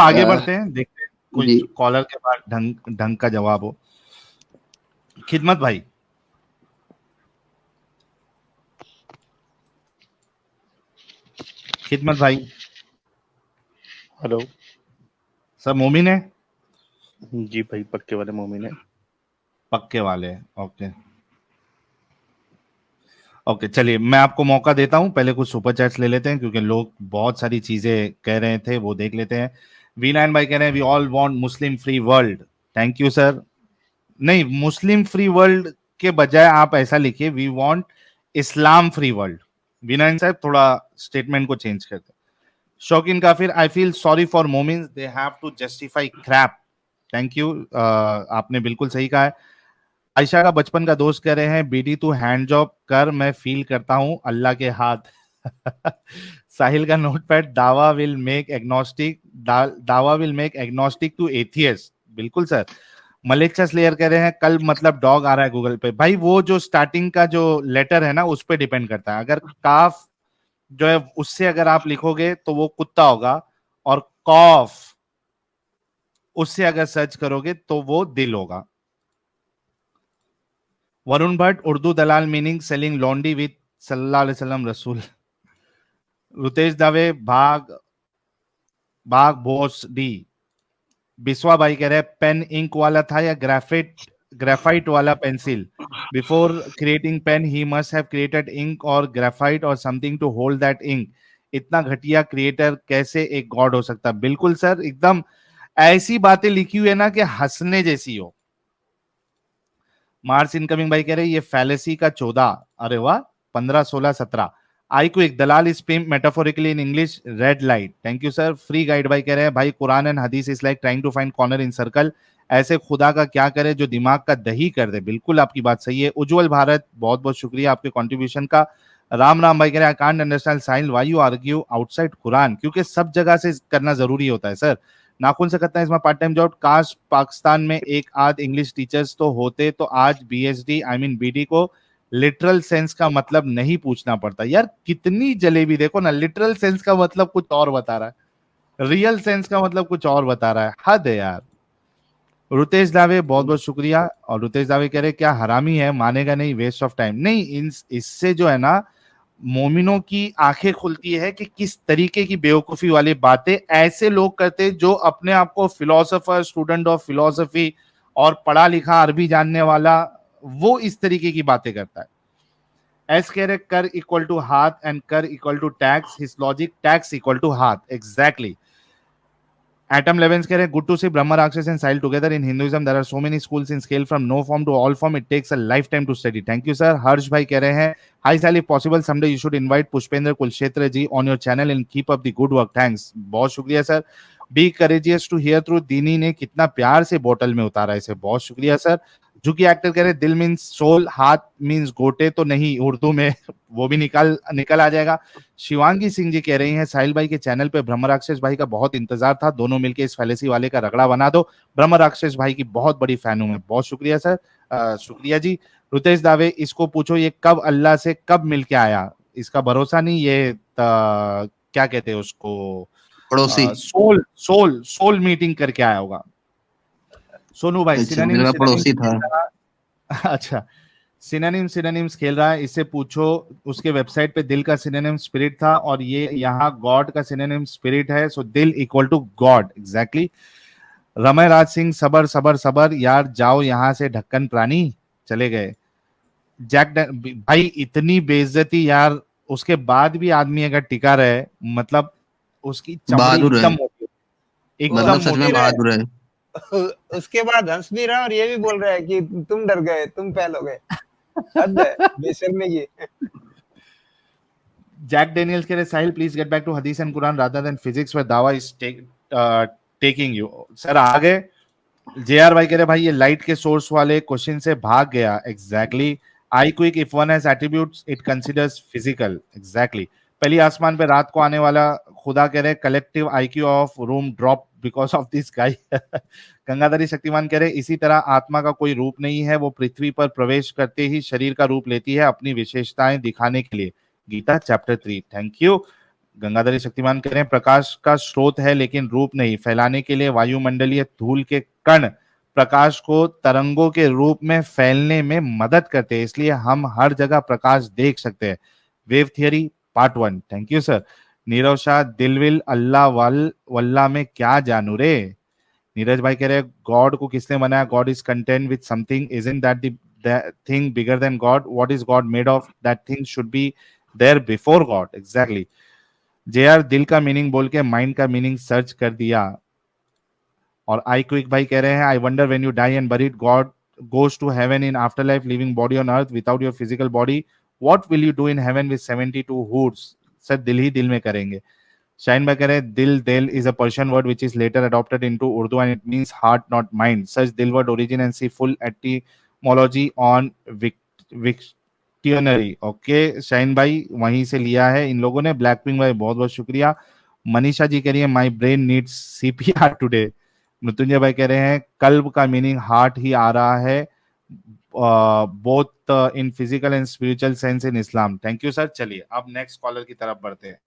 आगे बढ़ते हैं, देखते हैं कोई जी। कॉलर के पास ढंग का जवाब हो। खिदमत भाई, खिदमत भाई। हेलो सर मोमिन है? जी भाई, पक्के वाले मोमिन है। पक्के वाले, ओके ओके। चलिए मैं आपको मौका देता हूं, पहले कुछ सुपर चैट्स ले लेते हैं क्योंकि लोग बहुत सारी चीजें कह रहे थे, वो देख लेते हैं। V9 भाई कह रहे हैं we all want Muslim free world. Thank you sir. नहीं, मुस्लिम फ्री वर्ल्ड के बजाय आप ऐसा लिखिए we want Islam free world. V9 साहब थोड़ा स्टेटमेंट को चेंज करते हैं। शौकीन काफिर, आई फील सॉरी फॉर मोमिन्स, they have to justify crap. Thank you, आपने बिल्कुल सही कहा है। आयशा का बचपन का दोस्त कह रहे हैं बीडी तू हैंड जॉब कर, मैं फील करता हूं अल्लाह के हाथ। साहिल का नोटपैड, दावा विल मेक एग्नोस्टिक, दावा will make agnostic to atheist. बिल्कुल सर। मलेच्छा स्लेयर कह रहे हैं कल मतलब डॉग आ रहा है गूगल पे। भाई वो जो स्टार्टिंग का जो लेटर है ना उस पे डिपेंड करता है। अगर काफ जो है उससे अगर आप लिखोगे तो वो कुत्ता होगा, और कॉफ उससे अगर सर्च करोगे तो वो दिल होगा। वरुण भट्ट, उर्दू दलाल मीनिंग सेलिंग लॉन्डी विथ सल्लल्लाहु अलैहि वसल्लम रसूल। रुतेश दावे, भाग भाग बोस डी। बिस्वा भाई कह रहे हैं पेन इंक वाला था या ग्रेफाइट वाला pencil? Before creating pen he must have created ink और ग्रेफाइट और something to hold that ink. इतना घटिया क्रिएटर कैसे एक गॉड हो सकता? बिल्कुल सर, एकदम ऐसी बातें लिखी हुई है ना कि हंसने जैसी हो। मार्स इनकमिंग भाई कह रहे हैं ये फैलेसी का 14, अरे वाह, 15, 16, 17। आई को एक दलाल is pimp metaphorically in English, red light. Thank you sir. Free guide भाई कह रहे हैं भाई Quran and Hadith is like trying to find corner in circle, ऐसे खुदा का क्या करे जो दिमाग का दही कर दे। बिल्कुल आपकी बात सही है। उज्जवल भारत, बहुत बहुत शुक्रिया आपके कंट्रीब्यूशन का। राम राम भाई कह रहे हैं I can't understand Sahil why you argue outside Quran, क्योंकि सब जगह से करना जरूरी होता है सर। नाखून से करता है इसमें पार्ट टाइम जॉब। काश पाकिस्तान में एक आध इंग्लिश टीचर्स तो होते तो आज बीएसडी आई मीन बीडी को लिटरल सेंस का मतलब नहीं पूछना पड़ता। यार कितनी जलेबी, देखो ना, लिटरल सेंस का मतलब कुछ और बता रहा है, रियल सेंस का मतलब कुछ और बता रहा है। हद है यार। रुतेश दावे, बहुत बहुत शुक्रिया। और रुतेश दावे कह रहे क्या हरामी है, मानेगा नहीं, वेस्ट ऑफ टाइम। नहीं, इससे जो है ना मोमिनों की आंखें खुलती है कि किस तरीके की बेवकूफी वाली बातें ऐसे लोग करते जो अपने आप को फिलोसोफर, स्टूडेंट ऑफ फिलोसफी और पढ़ा लिखा अरबी जानने वाला, वो इस तरीके की बातें करता है। एस कह रहे कर इक्वल टू हाथ एंड कर equal to tax, his logic tax equal to हाथ, एग्जैक्टली। Atom Levens कह रहे हैं good to see Brahma, Rakshas and Sahil together in Hinduism. There are so many schools in scale from no form to all form. It takes a lifetime to study. Thank you sir. हर्ष भाई कह रहे हैं hi Sahil, if possible someday you should invite Pushpendra Kulshetra ji on your channel and keep up the good work. Thanks. बहुत शुक्रिया sir. Be courageous to hear through, दीनी ने कितना प्यार से बोतल में उतारा इसे, बहुत शुक्रिया सर। झुकी एक्टर कह रहे दिल मीन्स सोल, हाथ मीन्स गोटे तो नहीं उर्दू में, वो भी निकल आ जाएगा। शिवांगी सिंह जी कह रही हैं साहिल भाई के चैनल पे ब्रह्म राक्षस भाई का बहुत इंतजार था, दोनों मिलके इस फैलेसी वाले का रगड़ा बना दो। ब्रह्म राक्षस भाई की बहुत बड़ी फैन हूं मैं, बहुत शुक्रिया सर। शुक्रिया जी। रुतेश दावे, इसको पूछो ये कब अल्लाह से कब मिलके आया, इसका भरोसा नहीं, ये क्या कहते हैं उसको, पड़ोसी। सोल मीटिंग करके आया होगा। सोनू भाई अच्छा, मेरा पड़ोसी था। अच्छा, सिनोनिम्स खेल रहा है, इससे पूछो उसके वेबसाइट पे दिल का सिनोनिम स्पिरिट था और ये यहाँ गॉड का सिनोनिम स्पिरिट है, सो दिल equal to God, exactly. रमय Raj Singh, सबर सबर सबर यार, जाओ यहाँ से ढक्कन प्राणी, चले गए। भाई इतनी बेइज्जती यार, उसके बाद भी आदमी अगर टिका रहे, मतलब उसकी चमड़ी बहादुर है, एकदम मोटी, एकदम मतलब सच में मोटी। बहादुर है। उसके बाद हंस भी रहा और ये भी बोल रहा है कि तुम डर गए, तुम फेल हो गए। हद है बेशर्मी की। जैक डेनियल्स कह रहे Sahil please get back to हदीस and Quran rather than physics where दावा इज टेकिंग यू। सर आगे जेआर भाई कह रहे भाई ये लाइट के सोर्स वाले क्वेश्चन से भाग गया, exactly. I quick if one has attributes it considers physical, exactly. पहली आसमान पे रात को आने वाला खुदा कह रहे collective IQ of room drop because of this guy. Gangadhari Shaktimaan कह रहे इसी तरह आत्मा का कोई रूप नहीं है, वो पृथ्वी पर प्रवेश करते ही शरीर का रूप लेती है अपनी विशेषताएं दिखाने के लिए। Gita chapter 3। Thank you. Gangadhari Shaktimaan कह रहे हैं प्रकाश का स्रोत है लेकिन रूप नहीं, फैलाने के लिए वायुमंडलीय धूल के कण प्रकाश को तरंगों के रूप में फैलने में मदद करते हैं, इसलिए हम हर जगह प्रकाश देख सकते हैं। Wave theory part 1। Thank you sir. Nirav Shah, दिलविल अल्लाह वल्ला में क्या जानू रे। नीरज भाई कह रहे हैं गॉड को किसने बनाया, God is content with something, isn't that the thing bigger than God, what is God made of, that thing should be there before God. Exactly. JR दिल का मीनिंग बोल के माइंड का मीनिंग सर्च कर दिया। और आई क्विक भाई कह रहे हैं I wonder when you die and buried God goes to heaven in afterlife, leaving body on earth without your physical body, what will you do in heaven with 72 hoods? Sir दिल ही दिल में करेंगे। Shine भाई कह रहे हैं दिल दिल is a Persian word which is later adopted into Urdu and it means heart not mind. Search दिल word origin and see full etymology on Wiktionary. Okay shine भाई वहीं से लिया है इन लोगों ने। ब्लैक पिंक भाई बहुत बहुत शुक्रिया। मनीषा जी कह रही है my brain needs CPR today. Mrityunjay भाई कह रहे हैं कल्ब का मीनिंग हार्ट ही आ रहा है, both in physical and spiritual sense in Islam. Thank you sir. चलिए अब नेक्स्ट कॉलर की तरफ बढ़ते हैं।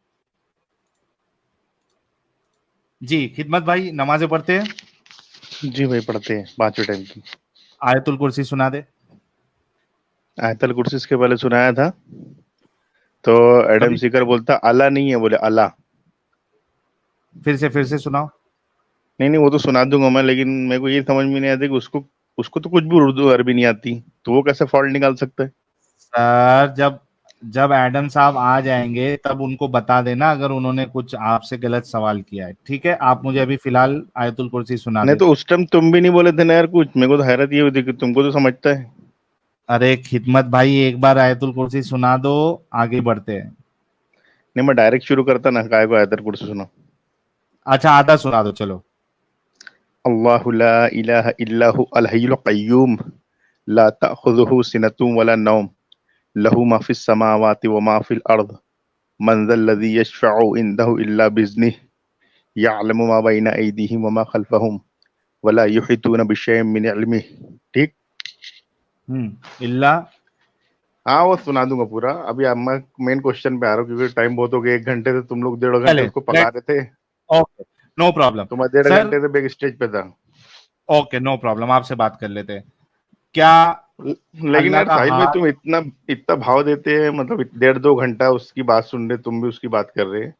जी खिदमत भाई, नमाजें पढ़ते हैं? जी भाई पढ़ते हैं 5वें टाइम की। आयतुल कुर्सी सुना दे। आयतल कुर्सी इसके पहले सुनाया था तो एडम कभी सीकर बोलता अल्लाह नहीं है, बोले अल्लाह। फिर से सुनाओ। नहीं वो तो सुना दूंगा मैं, लेकिन मेरे को ये समझ में नहीं आता कि उसको उसको तो कुछ भी उर्दू अरबी नहीं आती, तो वो कैसे फॉल्ट निकाल सकता है। सर जब जब एडम साहब आ जाएंगे तब उनको बता देना अगर उन्होंने कुछ आपसे गलत सवाल किया है। ठीक है, आप मुझे अभी फिलहाल आयतुल कुर्सी सुना नहीं दे। तो उस टाइम तुम भी नहीं बोले थे ना यार कुछ, मेरे को तो हैरत ये हुई थी कि तुमको तो समझता है। अरे खिदमत भाई एक बार आयतुल कुर्सी सुना दो, आगे बढ़ते हैं। नहीं मैं डायरेक्ट शुरू करता ना, काय को आयतल कुर्सी सुना। अच्छा आधा सुना दो चलो। अल्लाहु ला इलाहा इल्लहु अल हय्युल क़य्यूम ला तअख़ुज़ुहु सिनतुन वला नौम लहू मा फ़िस समावाति व मा फ़िल अर्द मन ज़ल्लज़ी यशफ़अु इंदहु इल्ला बिइज़्निहि यअलमु मा बैना अयदीहिम व मा ख़ल्फ़हुम वला युहीतूना बिशैइन मिन इल्मिहि। ठीक। इल्ला। हाँ वो सुना दूंगा पूरा। अभी अब मैं मेन क्वेश्चन पे आ रहा हूँ क्योंकि टाइम बहुत हो गया, 1 घंटे से तुम लोग 1.5 घंटे चले उसको पका रहे थे, ओके नो प्रॉब्लम तो मैं 1.5 सर। घंटे से बैक स्टेज पे था। ओके नो प्रॉब्लम, आपसे बात कर लेते हैं। क्या लेकिन अल्लाह यार का साहिल भाई हाथ। तुम इतना इतना भाव देते हैं, मतलब 1.5-2 घंटा उसकी बात सुन रहे, तुम भी उसकी बात कर रहे हैं,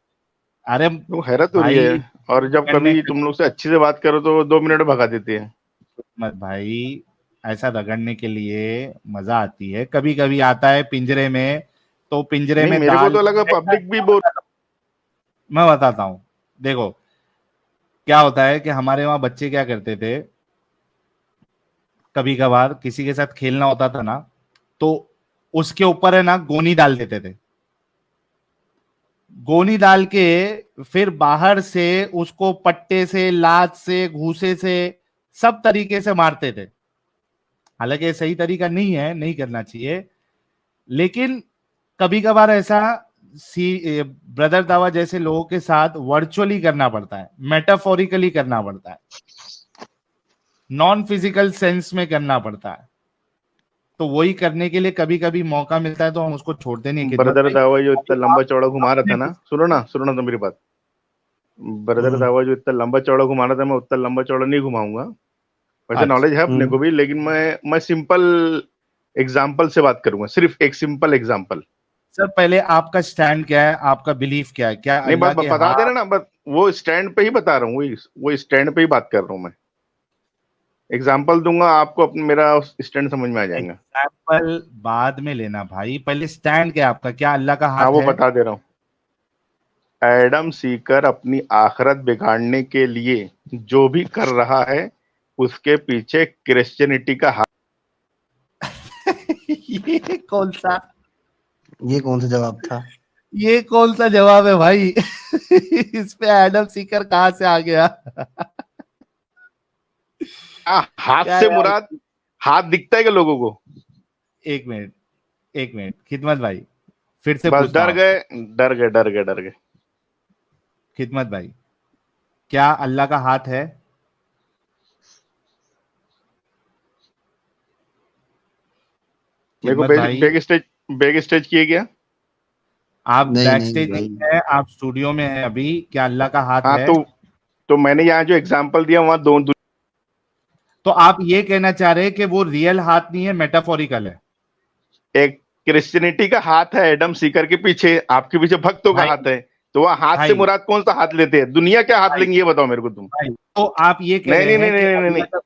अरे तो हैरत हो रही भाई है। और जब रगड़ने कभी तुम लोग से अच्छे से बात करो तो 2 मिनट में भगा देते हैं। मत भाई, ऐसा रगड़ने के लिए मजा आती है, कभी कभी आता है पिंजरे में, तो पिंजरे नहीं में मेरे को दाल तो लगा पब्लिक भी बोल। मैं बताता हूँ। देखो क्या होता है कि हमारे वहां बच्चे क्या करते थे, कभी कभार किसी के साथ खेलना होता था ना, तो उसके ऊपर है ना गोनी डाल देते थे। गोनी डाल के फिर बाहर से उसको पट्टे से, लात से, घूसे से, सब तरीके से मारते थे। हालांकि ये सही तरीका नहीं है, नहीं करना चाहिए, लेकिन कभी कभार ऐसा ब्रदर दावा जैसे लोगों के साथ वर्चुअली करना पड़ता है, मेटाफोरिकली करना पड़ता है, नॉन फिजिकल सेंस में करना पड़ता है। तो वही करने के लिए कभी कभी मौका मिलता है तो हम उसको छोड़ते नहीं। खिदमत ब्रदर भाई दावा जो अभी इतना लंबा चौड़ा घुमा रहा था आपने ना, सुनो ना तो मेरी बात। ब्रदर दावा जो इतना लंबा चौड़ा घुमा रहा था, मैं उतना लंबा चौड़ा नहीं घुमाऊंगा। वैसे अच्छा नॉलेज है अपने को भी, लेकिन मैं सिंपल एग्जाम्पल से बात करूंगा, सिर्फ एक सिंपल एग्जाम्पल। सर पहले आपका स्टैंड क्या है, आपका बिलीफ क्या है, क्या नहीं अल्लाह के बता हाथ। देना ना, बस वो स्टैंड पे ही बता रहा हूँ, वो स्टैंड पे ही बात कर रहा हूँ मैं। एग्जाम्पल दूंगा आपको, मेरा स्टैंड समझ में आ जाएगा। एग्जाम्पल बाद में लेना भाई, पहले स्टैंड क्या है आपका, क्या अल्लाह का हाँ हाथ वो है। बता दे रहा हूँ। एडम सीकर अपनी आखिरत बिगाड़ने के लिए जो भी कर रहा है, उसके पीछे क्रिश्चियनिटी का हाथ। ये कौन सा ये कौन सा जवाब था? ये कौन सा जवाब है भाई। इस पे एडम सीकर कहाँ से आ गया। हाथ क्या से यार। मुराद हाथ दिखता है क्या लोगों को? एक मिनट, एक मिनट खिदमत भाई, फिर से बस पूछता हूँ आपसे। डर गए। खिदमत भाई, क्या अल्लाह का हाथ है। मेरे को खिदमत भाई, बैक स्टेज किए गया। आप नहीं बैक नहीं स्टेज भाई, है, आप स्टूडियो में है अभी, क्या अल्लाह का हाथ हाँ है? तो मैंने यहाँ जो एग्जांपल दिया वहां दो तो आप ये कहना चाह रहे हैं कि वो रियल हाथ नहीं है, मेटाफोरिकल है? एक क्रिश्चियनिटी का हाथ है एडम सीकर के पीछे, आपके पीछे भक्तों का भाई हाथ है। तो वह हाथ से भाई मुराद कौन सा हाथ लेते हैं? दुनिया क्या हाथ भाई लेंगे ये बताओ मेरे को तुम। भाई, तो आप ये कह नहीं रहे नहीं नहीं हैं कि नहीं नहीं अल्लाह नहीं का,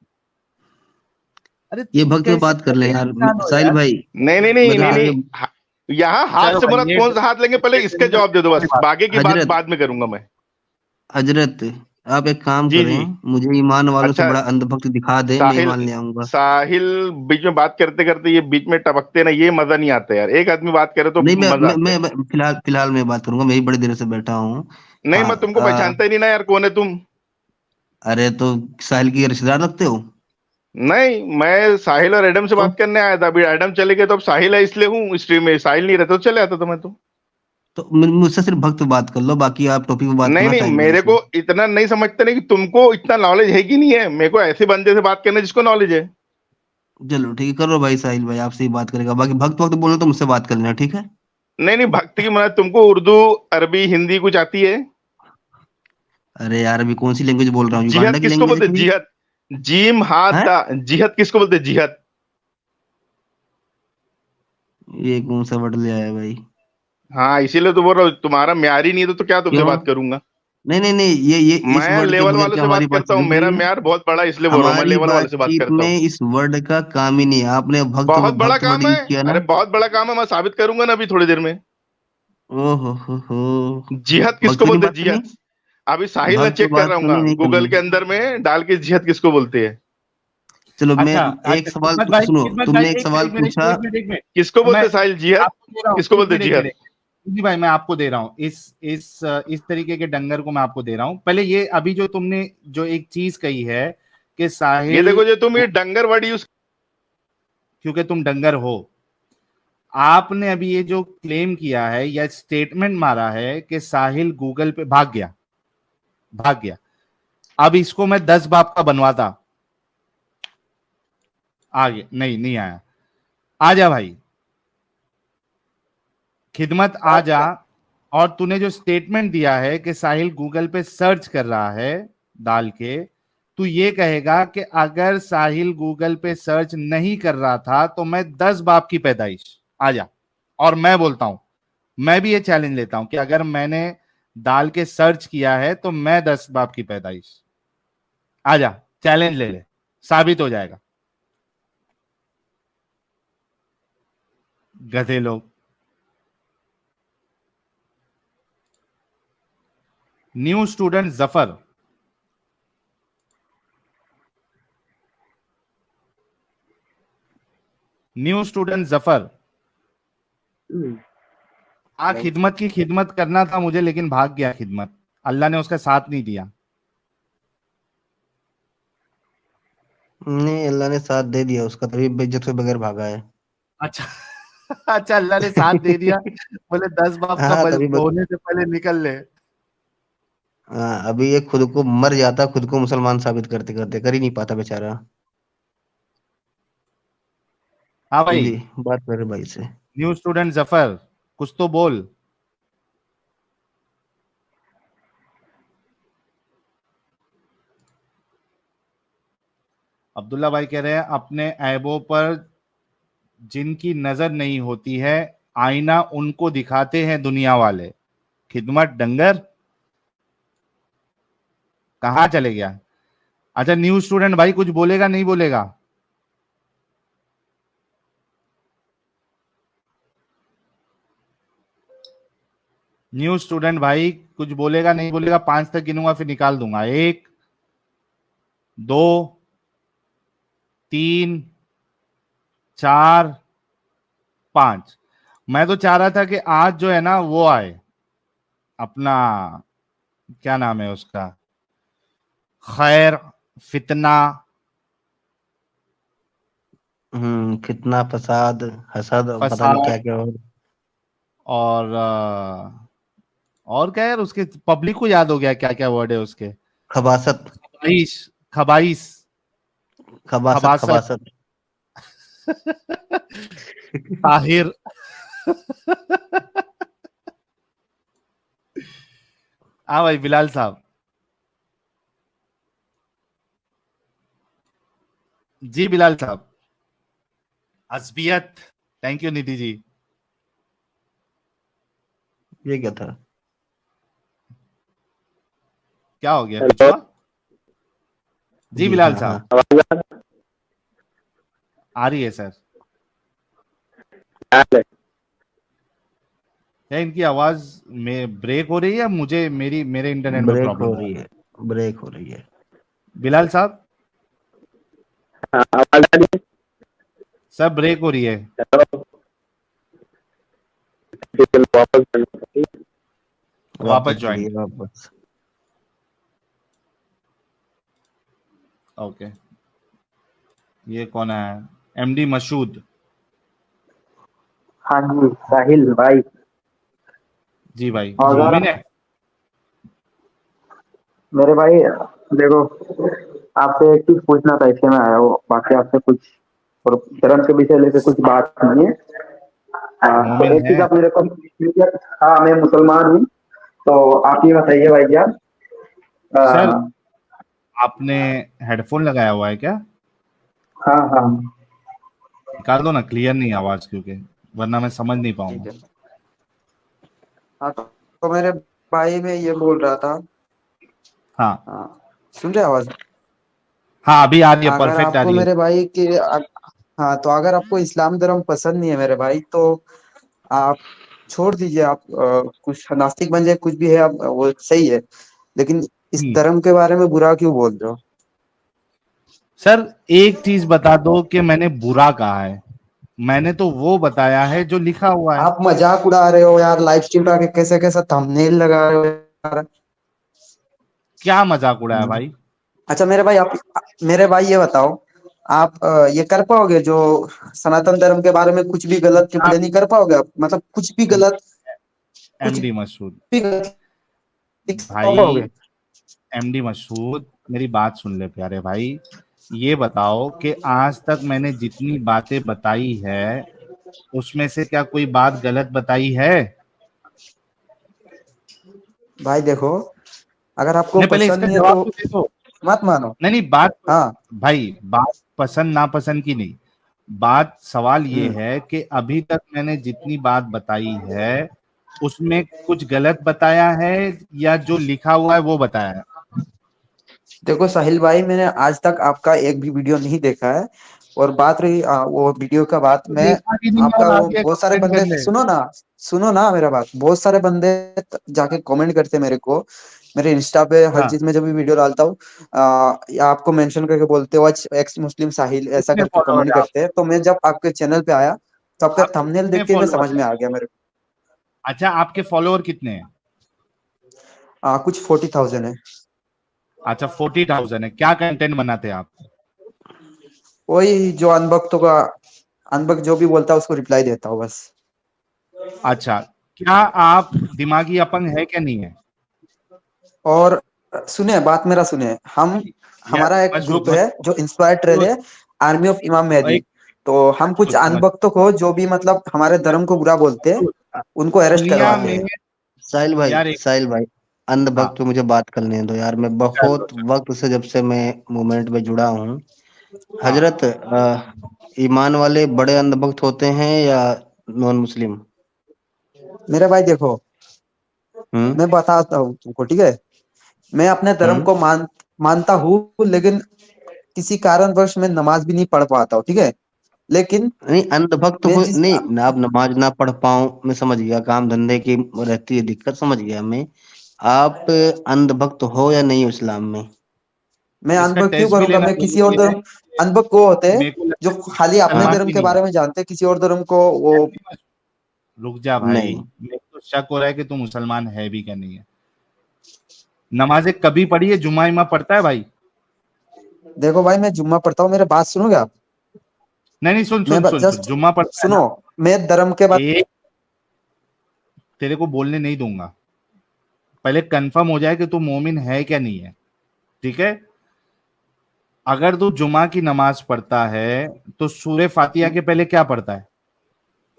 अरे ये तुम भक्त पे कैसे बात कर ले कैसे यार। इंसान हो साहिल यार? भाई, नहीं नहीं नहीं मैं तो नहीं हाँ, तेरे नहीं यहाँ हाथ चलो से भाई, मुराद कौन सा हाथ लेंगे, पहले ये इसका दुनिया जवाब दे दो, की बस बात। बाकी की बात हजरत बाद में करूंगा मैं। हजरत, आप एक काम जी जी। करें, मुझे ईमान वालों से अच्छा बड़ा अंधभक्त दिखा दे, मैं साहिल, ईमान ले आऊंगा। साहिल बीच में बात करते करते ये बीच में टपकते ना, ये मजा नहीं आता यार। एक आदमी बात करे तो नहीं, मैं मजा मैं आता है। मैं फिलहाल फिलहाल मैं बात करूंगा, मैं ही बड़ी देर से बैठा हूँ। नहीं हाँ, मैं तुमको पहचानता ही नहीं ना यार, कौन है तुम? अरे तो साहिल की रिश्तेदार लगते हो? नहीं मैं साहिल और एडम से तो बात करने आया था, अभी एडम चले गए तो अब साहिल है इसलिए हूँ स्ट्रीम में। साहिल नहीं रहता तो चले आता था मैं तो। मुझसे सिर्फ भक्त बात कर लो, बाकी आप टॉपिक पे बात नहीं करना नहीं साहिल भाई मेरे से। को इतना नहीं समझते नहीं कि तुमको इतना नॉलेज है कि नहीं है। मेरे को ऐसे बंदे से बात करना जिसको नॉलेज है। चलो ठीक है, करो भाई, साहिल भाई आपसे ही बात करेगा, बाकी भक्त वक्त बोलो तो मुझसे बात कर लेना, ठीक है? नहीं नहीं भक्ति की मतलब तुमको उर्दू, अरबी, हिंदी कुछ आती है? अरे यार, अभी कौन सी लैंग्वेज बोल रहा हूँ? जिहद युगांडा की किसको लैंग्वेज है बोलते? कोई? जिहद, जीम हाथ है? दा, जिहद किसको बोलते? जिहद। ये कौन सा वर्ड ले आया भाई? हाँ इसीलिए तो बोल रहा हूँ, तुम्हारा म्यार ही नहीं है तो क्या तुमसे क्यों? बात करूंगा। नहीं नहीं नहीं, ये इस मैं वर्ड के लेवल बगैर वालों क्या से हमारी बात बात करता हूँ, चलेगी? मेरा म्यार बहुत बड़ा है इसलिए बोल रहा हूँ, मैं हमारी लेवल वालों से बात बातचीत करता में हूँ। इस वर्ड का काम ही नहीं है। आपने भक्त बहुत बड़ा भक्त वर्ड काम है। यूज किया ना। अरे बहुत बड़ा काम है, मैं साबित करूंगा ना अभी थोड़ी देर में। ओहो, जिहद किसको भक्तों ने बोलते? बात सुनी? जिहद अभी साहिल ने भक्त तो चेक कर बात रहा सुनी हूँ नहीं गूगल कभी। के अंदर में डाल के, जिहद किसको बोलते हैं? चलो, मैं अच्छा एक अच्छा, सवाल खिदमत भाई, सुनो, खिदमत भाई, तुमने एक एक सवाल मिनट, एक मिनट, पूछा। एक मिनट, एक मिनट। किसको मैं बोलते साहिल? जिहद आपको दे रहा हूँ, किसको एक बोलते? मिनट, एक जिहद। मिनट। जी भाई, मैं आपको दे रहा हूँ इस तरीके के डंगर को मैं आपको दे रहा हूँ। पहले ये अभी जो तुमने जो एक चीज कही है कि ये साहिल, देखो जो तुम ये डंगर वर्ड यूज, क्योंकि तुम डंगर हो, आपने अभी ये जो क्लेम किया है या स्टेटमेंट मारा है कि साहिल गूगल पे भाग गया, भाग गया। अब इसको मैं 10 बाप का बनवाता, आगे नहीं नहीं आया। आ जा भाई, खिदमत आ जा। और तूने जो स्टेटमेंट दिया है कि साहिल गूगल पे सर्च कर रहा है डाल के, तू ये कहेगा कि अगर साहिल गूगल पे सर्च नहीं कर रहा था तो मैं 10 बाप की पैदाइश। आ जा। और मैं बोलता हूं, मैं भी ये चैलेंज लेता हूं कि अगर मैंने डाल के सर्च किया है तो मैं 10 बाप की पैदाइश। आ जा, चैलेंज ले ले, साबित हो जाएगा। गधे लोग। New student Zafar, new student Zafar, खिदमत की खिदमत करना था मुझे, लेकिन भाग गया खिदमत, अल्लाह ने उसका साथ नहीं दिया। नहीं, अल्लाह ने साथ दे दिया उसका, तभी बेइज्जत के बगैर भागा है। अच्छा अच्छा, अल्लाह ने साथ दे दिया, बोले 10 बाप का हाँ, होने से पहले निकल ले। हाँ, अभी ये खुद को मर जाता, खुद को मुसलमान साबित करते करते, कर ही नहीं पाता बेचारा। हाँ भाई, जी, बात कर रहे भाई से। न्यू स्टूडेंट जफर, कुछ तो बोल। अब्दुल्ला भाई कह रहे हैं अपने ऐबों पर जिनकी नजर नहीं होती है, आईना उनको दिखाते हैं दुनिया वाले। खिदमत डंगर कहाँ चले गया? अच्छा, न्यू स्टूडेंट भाई कुछ बोलेगा नहीं बोलेगा? न्यू स्टूडेंट भाई कुछ बोलेगा नहीं बोलेगा? 5 तक गिनूंगा फिर निकाल दूंगा। 1, 2, 3, 4, 5। मैं तो चाह रहा था कि आज जो है ना वो आए, अपना क्या नाम है उसका, खैर, फितना। फितना, फसाद, हसद, पता नहीं फसाद क्या क्या और और क्या यार, उसके पब्लिक को याद हो गया क्या क्या वर्ड है उसके। खबासत, खबाइश, खबाइस, खबासत, खबासत, खबासत। ताहिर हाँ भाई बिलाल साहब। जी बिलाल साहब। हसबियत। Thank you Nidhi ji. ये क्या था? क्या हो गया, कुछ हुआ? जी जी बिलाल हाँ हाँ। साहब। आ रही है सर। क्या इनकी आवाज में ब्रेक हो रही है या मुझे मेरे इंटरनेट में ब्रेक प्रॉब्लम हो है? रही है, ब्रेक हो रही है। बिलाल साहब सब ब्रेक हो रही है। वापस वापस ज्वाइन। जुड़िए वापस। ओके। ये कौन है? एमडी मसूद। हाँ जी साहिल भाई। जी भाई अगर मोमिन है। मेरे भाई देखो, आपसे एक चीज पूछना था इसलिए मैं आया हूँ, बाकी आपसे कुछ और धर्म के विषय लेके कुछ बात नहीं है। तो मोमिन एक चीज है। आप मेरे को, हाँ मैं मुसलमान हूँ, तो आप ये बताइए भाई जान। सर हाँ आपने हेडफोन लगाया हुआ है क्या? हाँ हाँ। निकाल दो ना, क्लियर नहीं है आवाज, क्योंकि वरना मैं समझ नहीं ठीक पाऊंगा। है। हाँ तो मेरे भाई मैं ये बोल रहा था। हाँ हाँ, सुन रहे आवाज? हाँ अभी आ रही है, अगर परफेक्ट आ आपको रही है। मेरे भाई के हाँ, तो अगर आपको इस्लाम धर्म पसंद नहीं है मेरे भाई, तो आप छोड़ दीजिए। आप कुछ नास्तिक बन जाए, कुछ भी है, आप वो सही है, लेकिन इस हम्म। धर्म के बारे में बुरा क्यों बोल रहे हो? सर एक चीज बता दो कि मैंने बुरा कहा है। मैंने तो वो बताया है जो लिखा हुआ है। आप मजाक उड़ा रहे हो यार, लाइव स्ट्रीम पे कैसे कैसे थंबनेल लगा रहे हो यार। क्या मजाक उड़ाया हम्म। भाई? अच्छा मेरे भाई ये बताओ, आप ये कर पाओगे जो सनातन धर्म के बारे में कुछ भी गलत आप टिप्पणी कर पाओगे? आप मतलब कुछ एमडी मसूद भी गलत लिख भाई, पाओगे? एमडी मसूद मेरी बात सुन ले प्यारे भाई। ये बताओ कि आज तक मैंने जितनी बातें बताई है उसमें से क्या कोई बात गलत बताई है? भाई देखो, अगर आपको नहीं पहले पसंद इसका नहीं है जवाब तो तो दे दो। मत मानो। नहीं नहीं बात, हाँ। भाई बात पसंद नापसंद की नहीं। बात सवाल ये हम्म। है कि अभी तक मैंने जितनी बात बताई है उसमें कुछ गलत बताया है या जो लिखा हुआ है वो बताया है? देखो साहिल भाई, मैंने आज तक आपका एक भी वीडियो नहीं देखा है। और बात रही वो वीडियो का, बात तो मैं देखा कि नहीं आपका और वो आगे बहुत सारे कमेंट कर बंदे, ले। सुनो ना मेरा बात, बहुत सारे बंदे जाके कमेंट करते मेरे को, मेरे इंस्टा पे हर हाँ चीज में जब भी वीडियो डालता हूँ, या आपको मेंशन करके बोलते हो आज एक्स मुस्लिम साहिल ऐसा कितने करके फॉलोअर कमेंट है करते हैं। तो मैं जब आपके चैनल पे आया तो आपका आपके थंबनेल कितने देख के मैं समझ फॉलोअर है? में आ गया मेरे अच्छा आपके फॉलोअर कितने हैं? को। कुछ 40,000 है। अच्छा 40,000 है। क्या कंटेंट बनाते हैं आप? वही जो अनभक्तों का, अनभक्त जो भी बोलता है उसको रिप्लाई देता हूँ बस। अच्छा क्या आप दिमागी अपंग है क्या नहीं है? और सुने बात, मेरा सुने, हम यार हमारा एक मसूद ग्रुप है जो इंस्पायर ट्रेल मसूद है, आर्मी ऑफ इमाम मेहदी। एक तो हम कुछ मसूद अनभक्तों को जो भी मतलब हमारे धर्म को बुरा बोलते हैं, मसूद उनको अरेस्ट दुनिया करवाते में, हैं। यार एक, साहिल भाई, अंधभक्त हाँ पे मुझे बात करने दो यार। मैं चलो बहुत चलो। वक्त से, जब से मैं मूवमेंट में जुड़ा हूँ। हाँ हजरत, ईमान वाले बड़े अंधभक्त होते हैं या नॉन मुस्लिम? मेरे भाई देखो, हम्म मैं बताता हूँ तुमको, ठीक है? मैं अपने धर्म हम्म। को मानता हूँ, लेकिन किसी कारणवश मैं नमाज भी नहीं पढ़ पाता हूँ, ठीक है? लेकिन नहीं, अंधभक्त मैं हो जिस नहीं ना, आप नमाज ना पढ़ पाऊं मैं समझ गया, काम धंधे की रहती है दिक्कत, समझ गया मैं। आप अंधभक्त हो या नहीं हो इस्लाम में? मैं इसका अनबक क्यों टेस्ट भी करूंगा? लेना मैं किसी और जरूरी है। धर्म, अनबक वो होते हैं मेरे को जो लगता है कि खाली अपने हाँ। मुसलमान धर्म भी के नहीं बारे में जानते हैं, किसी और धर्म को वो। है। रुक जा भाई, नहीं, मेरे को शक हो रहा है कि तू मुसलमान है भी क्या नहीं है। नमाजें कभी पढ़ी है? जुम्मा इमा पढ़ता है भाई? देखो भाई, मैं जुम्मा पढ़ता हूँ, मेरे बात सुनोगे आप? नहीं नहीं सुन मैं सुन सुन सुन, जस्ट जुम्मा पढ़ता है सुनो, ना? मैं धर्म के बारे। एक, तेरे को बोलने नहीं दूंगा, पहले कंफर्म हो जाए कि तू मोमिन है क्या नहीं है, ठीक है? अगर तू जुमा की नमाज पढ़ता है तो सूरे फातिहा के पहले क्या पढ़ता है?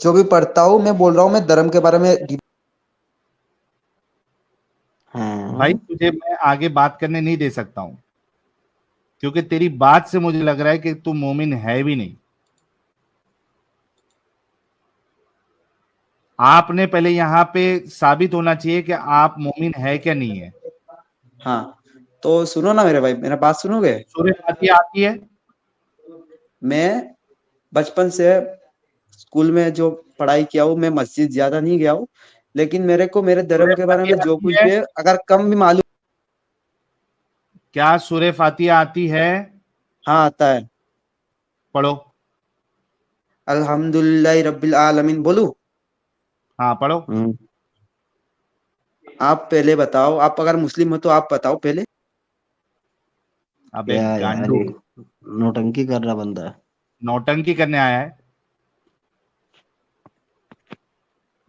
जो भी पढ़ता हूँ, मैं बोल रहा हूँ मैं धर्म के बारे में हाँ भाई तुझे मैं आगे बात करने नहीं दे सकता हूं, क्योंकि तेरी बात से मुझे लग रहा है कि तू मोमिन है भी नहीं। आपने पहले यहाँ पे साबित होना चाहिए कि आप मोमिन है क्या नहीं है। हाँ, तो सुनो ना मेरे भाई, मेरा बात सुनोगे? सूरह फातिहा आती है? मैं बचपन से स्कूल में जो पढ़ाई किया हूँ, मैं मस्जिद ज्यादा नहीं गया हूँ, लेकिन मेरे को मेरे धर्म सूरह के बारे में फातिहा जो आती कुछ है? भी है, अगर कम भी मालूम। क्या सूरह फातिहा आती है? हाँ, आता है। पढ़ो। अल्हम्दुलिल्लाह रब्बिल आलमीन बोलूं? हाँ पढ़ो। आप पहले बताओ, आप अगर मुस्लिम हो तो आप बताओ पहले। अबे क्या यार, गांडू, ये नौटंकी कर रहा बंदा। नौटंकी करने आया है?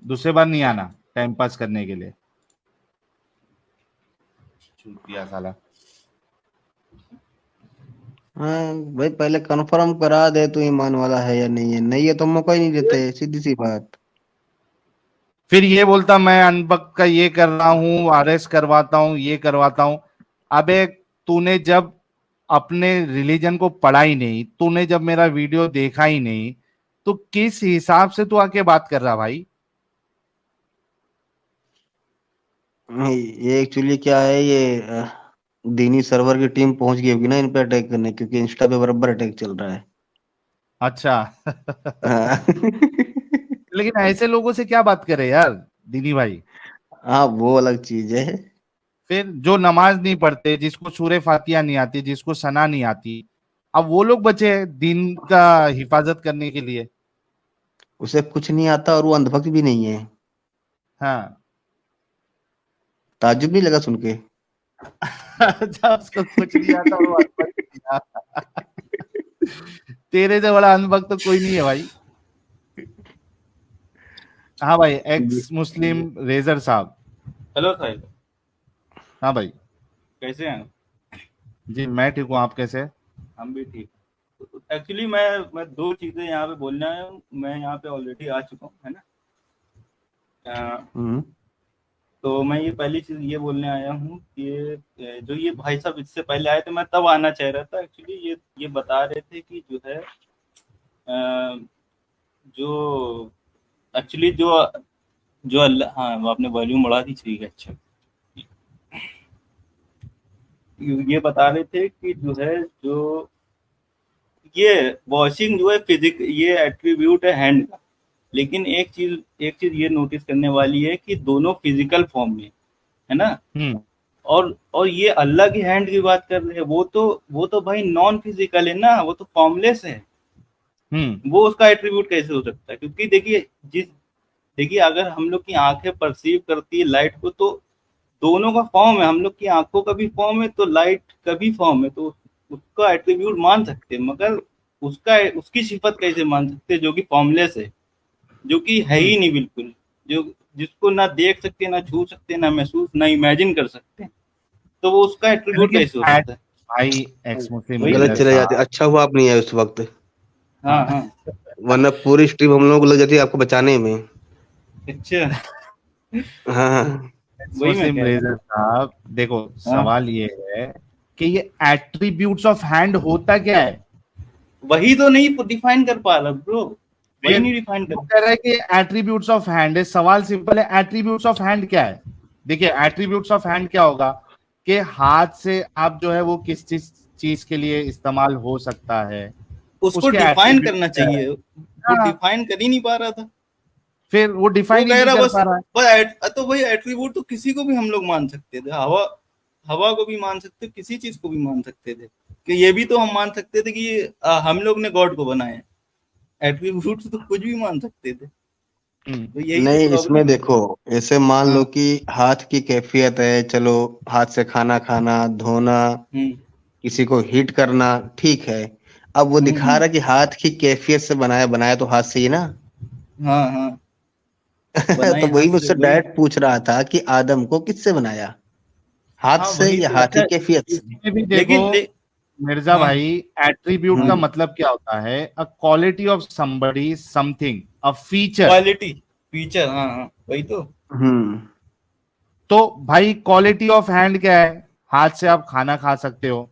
दूसरे बार नहीं आना टाइम पास करने के लिए। चूतिया साला। हाँ भाई, पहले कंफर्म करा दे तू ईमान वाला है या नहीं है, नहीं है तो मौका ही नहीं देते, सीधी सी बात। फिर ये बोलता मैं अनबक का ये कर रहा हूँ, अरेस्ट करवाता हूँ, ये करवाता हूँ। अबे तूने जब अपने रिलीजन को पढ़ा ही नहीं, तूने जब मेरा वीडियो देखा ही नहीं, तो किस हिसाब से तू आके बात कर रहा भाई? नहीं, ये एक्चुअली क्या है, ये दीनी सर्वर की टीम पहुंच गई होगी ना इन पे अटैक करने, क्योंकि इंस्टा पे बराबर अटैक चल रहा है। अच्छा। हाँ। लेकिन ऐसे लोगों से क्या बात करे यार दीनी भाई। हाँ, वो अलग चीज है। फिर जो नमाज नहीं पढ़ते, जिसको सूरह फातिहा नहीं आती, जिसको सना नहीं आती, अब वो लोग बचे हैं दीन का हिफाजत करने के लिए। उसे कुछ नहीं आता और वो अंधभक्त भी नहीं है। हाँ। ताज्जुब नहीं लगा सुन के? अच्छा उसको कुछ नहीं आता और वो अनपढ़ है। तेरे से बड़ा अनभक्त तो कोई नहीं है भाई। हाँ भाई, एक्स मुस्लिम रेजर साहब। हेलो साहिल, हाँ भाई। कैसे हैं? जी मैं ठीक हूँ, आप कैसे हैं? हम भी ठीक। एक्चुअली मैं दो चीज़ें यहाँ पे बोलना है। मैं यहाँ पे ऑलरेडी आ चुका हूँ, है ना। हम्म। तो मैं ये पहली चीज़ ये बोलने आया हूँ कि जो ये भाई साहब इससे पहले आए थे, मैं तब आना चाह रहा था। एक्चुअली ये बता रहे थे कि जो है जो एक्चुअली जो अल्लाह, हाँ आपने वॉल्यूम बढ़ा दी, ठीक है। अच्छा, ये बता रहे थे कि जो है जो ये वॉशिंग जो है फिजिक, ये एट्रीब्यूट है हैंड का। लेकिन एक चीज ये नोटिस करने वाली है कि दोनों फिजिकल फॉर्म में है ना। और ये अल्लाह की हैंड की बात कर रहे हैं, वो तो भाई नॉन फिजिकल है ना, वो तो फॉर्मलेस है। वो उसका एट्रीब्यूट कैसे हो सकता है? क्योंकि देखिए अगर हम लोग की आंखें परसीव करती है लाइट को, तो दोनों का फॉर्म है। हम लोग की आंखों का भी फॉर्म है, तो लाइट का भी फॉर्म है, तो उसका एट्रीब्यूट मान सकते हैं। मगर उसकी सिफत कैसे मान सकते हैं जो कि फॉर्मलेस है, जो कि है ही नहीं बिल्कुल, जो जिसको ना देख सकते, ना छू सकते, ना महसूस, ना इमेजिन कर सकते हैं, तो वो उसका एट्रीब्यूट कैसे हो सकता है? भाई एक्स मुस्लिम वही गलत ना। चले जाते, अच्छा हुआ आप नहीं आए उस वक्त, हाँ हाँ। वरना पूरी स्ट्रीम हम लोगों को लग जाती आपको बचाने में। अच्छा, हाँ हाँ। वही मैं मुस्लिम कह रहा रेजर साहब देखो, हूँ। हाँ, सवाल ये है कि ये एट्रीब्यूट्स ऑफ हैंड होता क्या है? वही तो नहीं डिफाइन कर पा रहा ब्रो, वही फिर नहीं डिफाइन वो कर। कह रहा है कि एट्रीब्यूट्स ऑफ हैंड है। सवाल सिंपल है, एट्रीब्यूट्स ऑफ हैंड क्या है? देखिए एट्रीब्यूट्स ऑफ हैंड क्या होगा कि हाथ से आप जो है वो किस चीज के लिए इस्तेमाल हो सकता है, उसको उसके डिफाइन attributes करना क्या है। चाहिए, वो हाँ, डिफाइन कर ही नहीं पा रहा था। फिर वो वो डिफाइन ही कह नहीं रहा कर बस पा रहा है। तो भाई एट्रीब्यूट तो किसी को भी हम लोग मान सकते थे। हवा को भी मान सकते, किसी चीज को भी मान सकते थे। कि ये भी तो हम मान सकते थे कि हम लोग ने गॉड को बनाया। एट्रीब्यूट तो कुछ भी मान सकते थे। तो यही तो नहीं, इसमें प्रॉब्लम है। देखो, ऐसे मान लो हाँ। कि हाथ की कैफियत है, चलो, हाथ से खाना खाना, धोना, हम्म किसी को हिट करना, ठीक है। अब वो दिखा हम्म। रहा कि हाथ की कैफियत से बनाया, बनाया तो हाथ से ही ना। हाँ हाँ, बनाए तो हाथ वही से, मुझसे वही। डायरेक्ट पूछ रहा था कि आदम को किससे बनाया, हाथ हाँ से वही या तो। हाथ अच्छा, की कैफियत से? इसमें भी देखो लेकिन मिर्जा हाँ भाई, एट्रीब्यूट का हाँ, मतलब क्या होता है? A quality of somebody, something, a feature. Quality, feature, हाँ हाँ, वही तो। हम्म। तो भाई क्वालिटी ऑफ हैंड क्या है? हाथ से आप खाना खा सकते हो,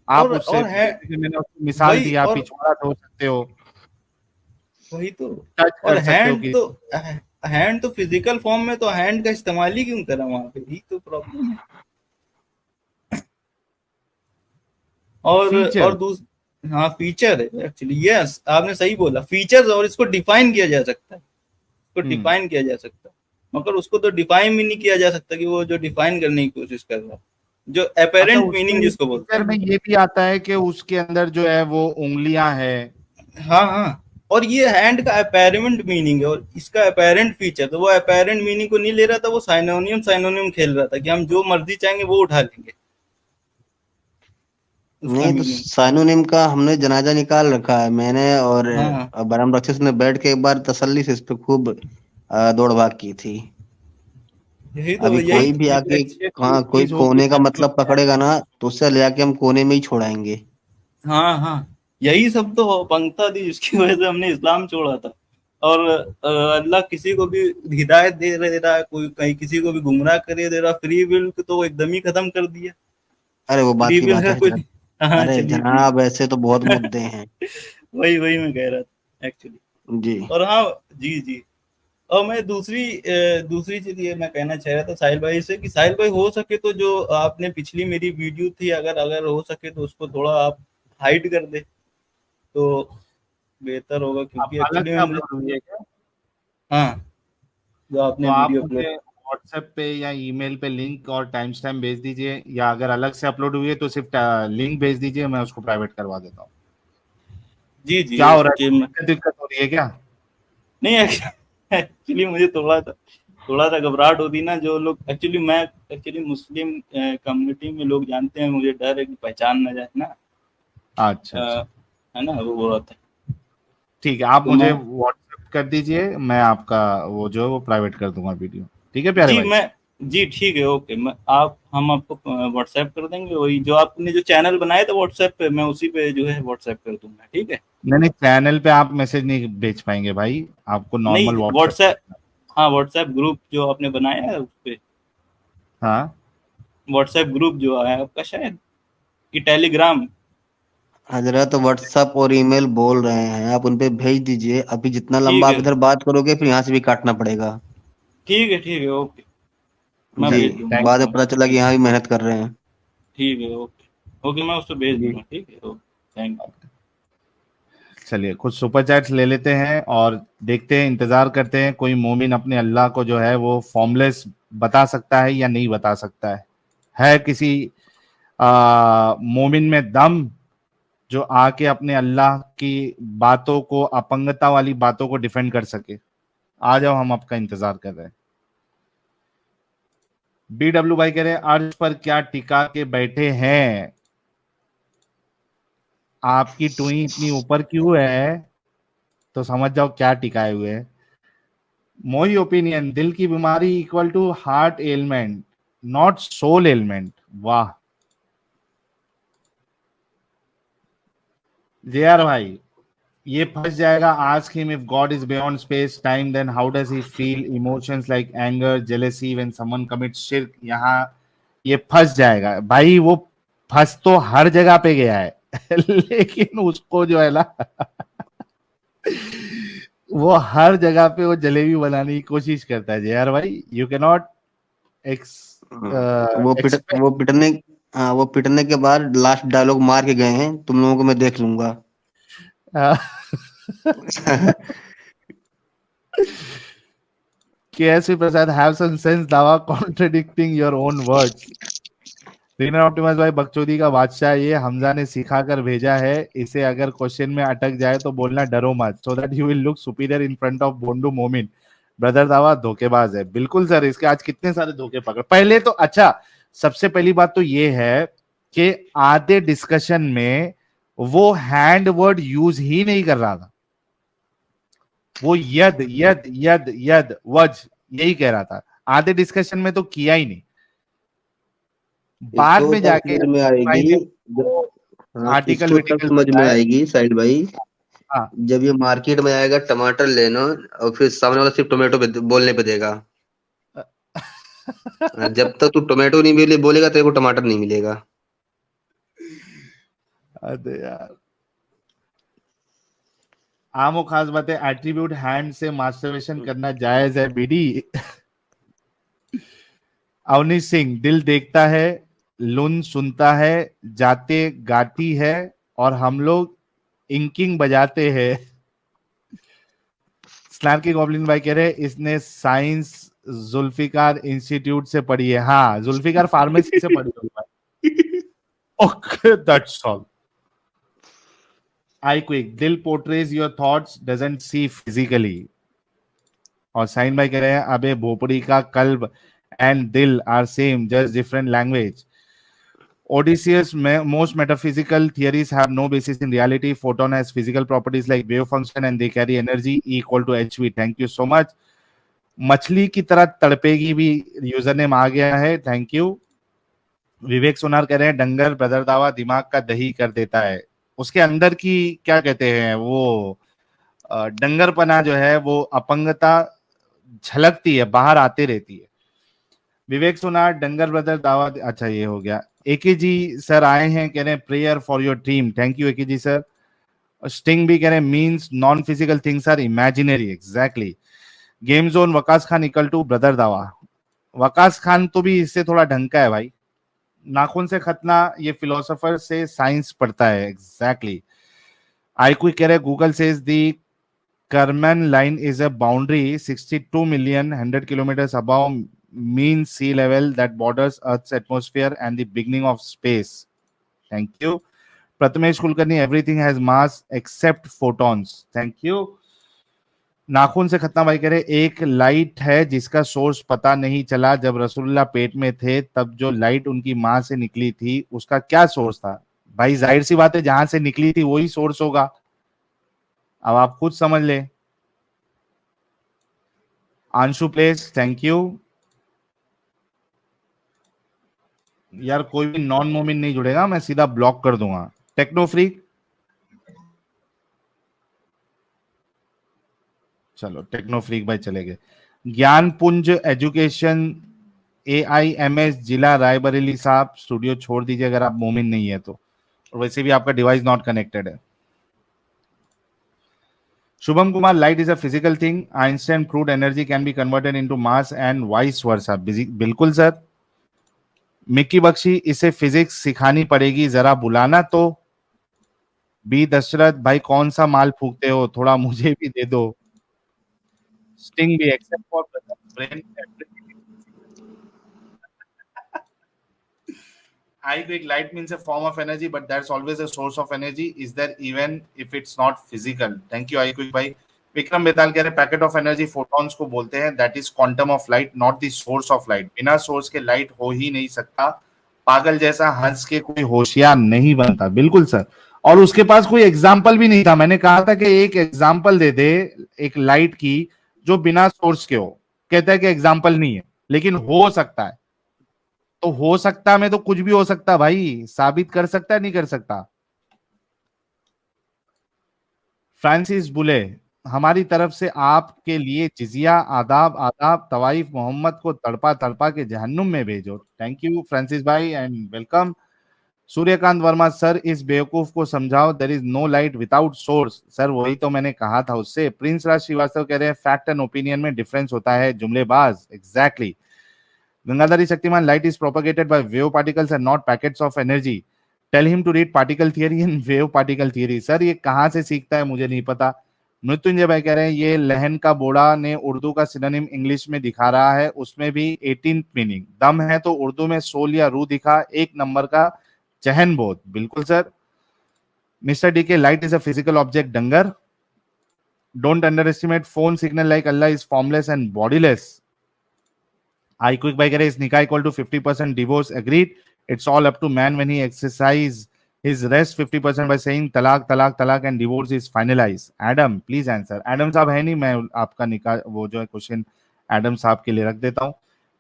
आप और उससे है मैंने उसको मिसाल वही, दिया, और पिछवाड़ा धो सकते हो, वही तो। टच और कर सकते हो कि हैंड तो फिजिकल फॉर्म में तो हैंड का इस्तेमाल ही क्यों करा वहां पे, यही तो प्रॉब्लम है। फीचर। और हाँ फीचर है एक्चुअली, यस आपने सही बोला, फीचर्स, और इसको डिफाइन किया जा सकता है, इसको डिफाइन किया जा सकता है, मगर उसको तो डिफाइन भी नहीं किया जा सकता कि वो जो डिफाइन करने की कोशिश कर रहा है, जो अच्छा, अपेरेंट मीनिंग उसके जिसको बोलते फीचर में ये भी आता है कि उसके अंदर जो है वो उंगलियां है। हैं। हाँ हाँ, और ये हैंड का अपेरेंट मीनिंग है और इसका अपेरेंट फीचर, तो वो अपेरेंट मीनिंग को नहीं ले रहा था, वो साइनोनियम खेल रहा था कि हम जो मर्जी चाहेंगे वो उठा लेंगे उसका नहीं तो मीनिंग। साइनोनिम का हमने जनाजा निकाल रखा है मैंने, और हाँ बरहम रक्षस ने बैठ के एक बार तसल्ली से इस पे खूब दौड़ भाग की थी। अभी यही कोई भी तो आके एक कोई चीज होगी कोने का मतलब ना, पकड़ेगा ना, तो उससे ले आके हम कोने में ही छोड़ाएंगे। हाँ हाँ, यही सब तो पंक्ता थी जिसकी वजह से हमने इस्लाम छोड़ा था। और अल्लाह किसी को भी हिदायत दे रहा है, कोई कहीं किसी को भी गुमराह करे दे रहा, फ्री विल को तो एकदम ही खत्म कर दिया, अरे वो बात फ्री की विल बात का है कोई। जनाब। हाँ अरे चलिए ठीक जनाब ऐसे तो बहुत मुद्दे हैं। वही वही मैं कह रहा था एक्चुअली। जी और हाँ, जी जी। और मैं दूसरी चीज ये मैं कहना चाह रहा था साहिल भाई से कि साहिल भाई हो सके तो जो आपने पिछली मेरी वीडियो थी, अगर अगर हो सके तो उसको थोड़ा आप हाइड कर दे तो बेहतर होगा, आप क्योंकि अलग एक्चुअली से में मुझे, अपलोड हुई है क्या? हाँ जो तो आपने आप वीडियो अपलोड, मुझे व्हाट्सएप पे या ईमेल पे लिंक और टाइम स्टैम्प भेज दीजिए, या अगर अलग से अपलोड हुई है तो सिर्फ लिंक भेज दीजिए, मैं उसको प्राइवेट करवा देता हूँ। जी जी क्या हो रहा ओके। है, दिक्कत हो रही है क्या? नहीं एक्चुअली मुझे थोड़ा सा घबराहट होती ना, जो लोग एक्चुअली मैं एक्चुअली मुस्लिम कम्युनिटी में लोग जानते हैं, मुझे डर है कि पहचान ना जाए ना, अच्छा अच्छा, है ना, वो होता है। ठीक है, आप तो मुझे मैं, व्हाट्सएप कर दीजिए, मैं आपका वो जो है वो प्राइवेट कर दूंगा वीडियो। ठीक है प्यारे जी भाई? मैं, जी ठीक है ओके, मैं आप हम आपको व्हाट्सएप कर देंगे, वही जो आपने जो चैनल बनाया था व्हाट्सएप पे, मैं उसी पे जो है व्हाट्सएप कर दूंगा, ठीक है। नहीं नहीं, चैनल पे आप मैसेज नहीं भेज पाएंगे भाई, आपको नॉर्मल नहीं व्हाट्सएप। व्हाट्सएप, हाँ व्हाट्सएप ग्रुप जो आपने बनाया है उस पे, हाँ व्हाट्सएप ग्रुप जो है आपका शायद, कि टेलीग्राम। हजरत, व्हाट्सएप और ईमेल बोल रहे हैं, आप उन पे भेज दीजिए। अभी जितना लंबा ठीक आप है इधर बात करोगे फिर यहाँ से भी काटना पड़ेगा। ठीक है ओके, मैं जी, भेज दूंगा बाद उसको। में पता चला कि यहाँ भी मेहनत कर रहे हैं। ठीक है ओके ओके, मैं उसको भेज जी दूंगा, ठीक है ओके, थैंक यू। चलिए, कुछ सुपर चैट्स ले लेते हैं और देखते हैं, इंतजार करते हैं कोई मोमिन अपने अल्लाह को जो है वो फॉर्मलेस बता सकता है या नहीं बता सकता है किसी मोमिन में दम जो आके अपने अल्लाह की बातों को, अपंगता वाली बातों को डिफेंड कर सके? आ जाओ, हम आपका इंतजार कर रहे हैं। BW भाई कह रहे हैं अर्श पर क्या टिका के बैठे हैं, आपकी टुई इतनी ऊपर क्यों है, तो समझ जाओ क्या टिकाए हुए है। मोई ओपिनियन, दिल की बीमारी equal to heart element not soul element. वाह जेआर भाई, ये फंस जाएगा। Ask him if God is beyond space time then how does he feel emotions like anger jealousy when someone commits शिर्क। यहाँ ये फंस जाएगा भाई, वो फंस तो हर जगह पे गया है लेकिन उसको जो है ना वो हर जगह पे वो जलेबी बनाने की कोशिश करता है जेआर भाई। You can not expect. वो पिटने, हाँ वो पिटने के बाद लास्ट डायलॉग मार के गए हैं, तुम लोगों को मैं देख लूंगा। KSV Prasad, have some sense दावा कॉन्ट्रडिक्टिंग योर ओन वर्ड्स। रीनर ऑप्टिमस भाई, बकचोदी का बादशाह ये हमजा ने सिखा कर भेजा है, इसे अगर क्वेश्चन में अटक जाए तो बोलना डरो मत, so that you will look superior in front of बोंडू मोमिन। ब्रदर दावा धोखेबाज है। बिल्कुल सर, इसके आज कितने सारे धोखे पकड़। पहले तो अच्छा, सबसे पहली बात तो ये है कि आधे डिस्कशन में वो हैंड वर्ड यूज ही नहीं कर रहा था, वो यद यद यद यद वज यही कह रहा था। आधे डिस्कशन में तो किया ही नहीं, बाद इसको में तब जाके समझ में आएगी हाँ, आर्टिकल इसको तब विटिकल समझ में बताया। आएगी साहिल भाई, हाँ जब ये मार्केट में आएगा टमाटर लेना और फिर सामने वाला सिर्फ टोमेटो पे बोलने पे देगा। जब तक तू टोमेटो नहीं बोलेगा तेरे को टमाटर नहीं मिलेगा। अरे यार, आम और खास बातें, एट्रीब्यूट हैंड से मास्टरबेशन करना जायज है बीडी? अवनीश सिंह, दिल देखता है, लुन सुनता है, जाते गाती है, और हम लोग इंकिंग बजाते हैं। स्नैर्की गॉब्लिन भाई कह रहे इसने साइंस जुल्फिकार इंस्टीट्यूट से पढ़ी है। हाँ, जुल्फिकार फार्मेसी से पढ़ी है भाई। Okay, that's all. I quick, दिल portrays your thoughts, doesn't see physically. और साइन भाई कह रहे हैं अबे भोपड़ी का कल्ब एंड दिल are same, just different language. Odysseus, most metaphysical theories have no basis in reality. Photon has physical properties like wave function and they carry energy equal to hv. Thank you so much. मछली की तरह तड़पेगी भी user name आ गया है, thank you. विवेक सोनार कह रहे हैं डंगर ब्रदर दावा दिमाग का दही कर देता है। उसके अंदर की क्या कहते हैं वो डंगरपना जो है वो अपंगता झलकती है, बाहर आती रहती है। विवेक सोनार, डंगर ब्रदर दावा, अच्छा ये हो गया। एके जी सर आए हैं, कह रहे हैं prayer for your team, thank you AK ji sir. Sting भी कह रहे हैं means non physical things are imaginary, exactly. Game zone, Waqas Khan equal to brother दावा। वकास खान तो भी इससे थोड़ा ढंग का है भाई। नाखून से खतना, ये फिलोसोफर से साइंस पढ़ता है, एग्जैक्टली। आईक्यू कह रहे Google says the Karman line is a boundary 62 million 100 kilometers above mean sea level that borders Earth's atmosphere and the beginning of space. Thank you. Prathamesh Kulkarni, everything has mass except photons. Thank you. नाखून से खतना भाई कह रहे एक light है जिसका source पता नहीं चला, जब रसूलुल्लाह पेट में थे तब जो लाइट उनकी मां से निकली थी उसका क्या सोर्स था? भाई जाहिर सी बात है जहां से निकली थी वही सोर्स होगा, अब आप खुद समझ ले। आंशु प्लेस, थैंक यू। यार कोई भी नॉन मोमिन नहीं जुड़ेगा, मैं सीधा ब्लॉक कर दूंगा। टेक्नो फ्रीक, चलो टेक्नो फ्रीक भाई चले गए। ज्ञान पुंज एजुकेशन AIMS जिला रायबरेली साहब, स्टूडियो छोड़ दीजिए अगर आप मोमिन नहीं है तो, और वैसे भी आपका डिवाइस नॉट कनेक्टेड है। Shubham Kumar, light is a physical thing, Einstein proved energy can be converted into mass and vice versa. बिल्कुल सर। मिक्की बख्शी, इसे फिजिक्स सिखानी पड़ेगी, जरा बुलाना तो। बी दशरथ भाई कौन सा माल फूकते हो, थोड़ा मुझे भी दे दो। स्टिंग भी, except for brain I think light means a form of energy, but that's always a source of energy. Is there even if it's not physical? Thank you, Aikuik भाई। विक्रम बेताल कह रहे पैकेट ऑफ एनर्जी फोटॉन्स को बोलते हैं, that is quantum of light, not the source of light. बिना source के light हो ही नहीं सकता, पागल जैसा हंस के कोई होशियार नहीं बनता। बिल्कुल सर, और उसके पास कोई एग्जाम्पल भी नहीं था। मैंने कहा था कि एक एग्जाम्पल दे दे एक लाइट की जो बिना सोर्स के हो, कहता है कि एग्जाम्पल नहीं है, लेकिन हो सकता है। तो हो सकता में तो कुछ भी हो सकता भाई, साबित कर सकता है नहीं कर सकता। फ्रांसिस बुले, हमारी तरफ से आपके लिए जिजिया, आदाब आदाब, तवाइफ मोहम्मद को तड़पा तड़पा के जहन्नुम में भेजो। थैंक यू फ्रांसिस भाई and welcome. Suryakant Verma, sir इस बेवकूफ को समझाओ, there is no light without source. Sir वही तो मैंने कहा था उससे। प्रिंस राज श्रीवास्तव कह रहे हैं फैक्ट एंड ओपिनियन में डिफरेंस होता है, जुमलेबाज। Exactly. Gangadhari Shaktimaan, light is propagated by wave particles and not packets of energy. Tell him to read particle theory and wave particle theory. Sir ये कहाँ से सीखता है मुझे नहीं पता। मृत्युंजय भाई कह रहे हैं ये लहन का बोड़ा ने उर्दू का सिनोनिम इंग्लिश में दिखा रहा है, उसमें भी 18th मीनिंग। दम है तो उर्दू में सोल या रूह दिखा, एक नंबर का चहन बोध। बिल्कुल सर। Mr D K, light is a physical object, डंगर। Don't underestimate phone signal like अल्लाह is formless and bodiless. I quick by is nikah equal to 50% divorce, agreed. It's all up to man when he exercise his rest 50% by saying talaq talaq talaq and divorce is finalized. Adam, please answer. Adam साहब है नहीं, मैं आपका निकाह वो जो है question Adam साहब के लिए रख देता हूँ।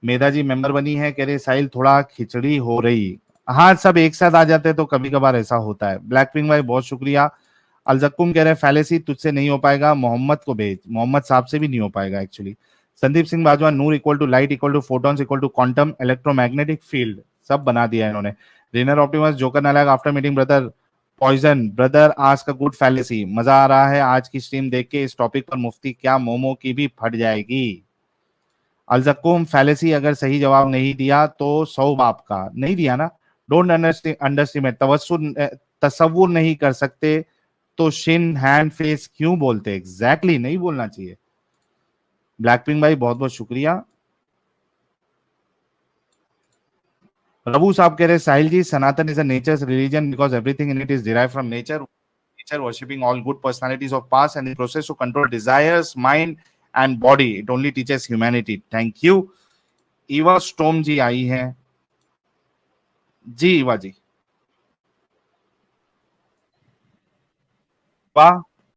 मेधा जी मेंबर बनी है, कह रहे साहिल थोड़ा खिचड़ी हो रही। हाँ सब एक साथ आ जाते हैं तो कभी कभार ऐसा होता है। ब्लैक पिंक भाई बहुत शुक्रिया। अलजक्कुम कह रहे फैलेसी तुझसे नहीं हो पाएगा, मोहम्मद को भेज। मोहम्मद साहब से भी नहीं हो पाएगा एक्चुअली। संदीप सिंह बाजवा, नूर equal to light equal to photons equal to quantum electromagnetic field, सब बना दिया इन्होंने। रेनर ऑप्टिमस, जोकर नालायक, after meeting brother poison, brother ask a good fallacy. मजा आ रहा है आज की स्ट्रीम देख के, इस टॉपिक पर मुफ्ती क्या मोमो की भी फट जाएगी। अलजक्कुम, फैलेसी अगर सही जवाब नहीं दिया तो 100 बाप का, नहीं दिया ना। डोंट अंडरस्टिमेट, तसव्वुर नहीं कर सकते तो शिन हैंड फेस क्यों बोलते? एग्जैक्टली नहीं बोलना चाहिए। ब्लैकपिंक भाई बहुत बहुत शुक्रिया। रबू साहब कह रहे Sahil ji, Sanatan is a nature's religion because everything in it is derived from nature, worshipping all good personalities of past and the process to control desires, mind and body. It only teaches humanity. Thank you. Eva Storm ji आई हैं जी। ईवा जी वाह,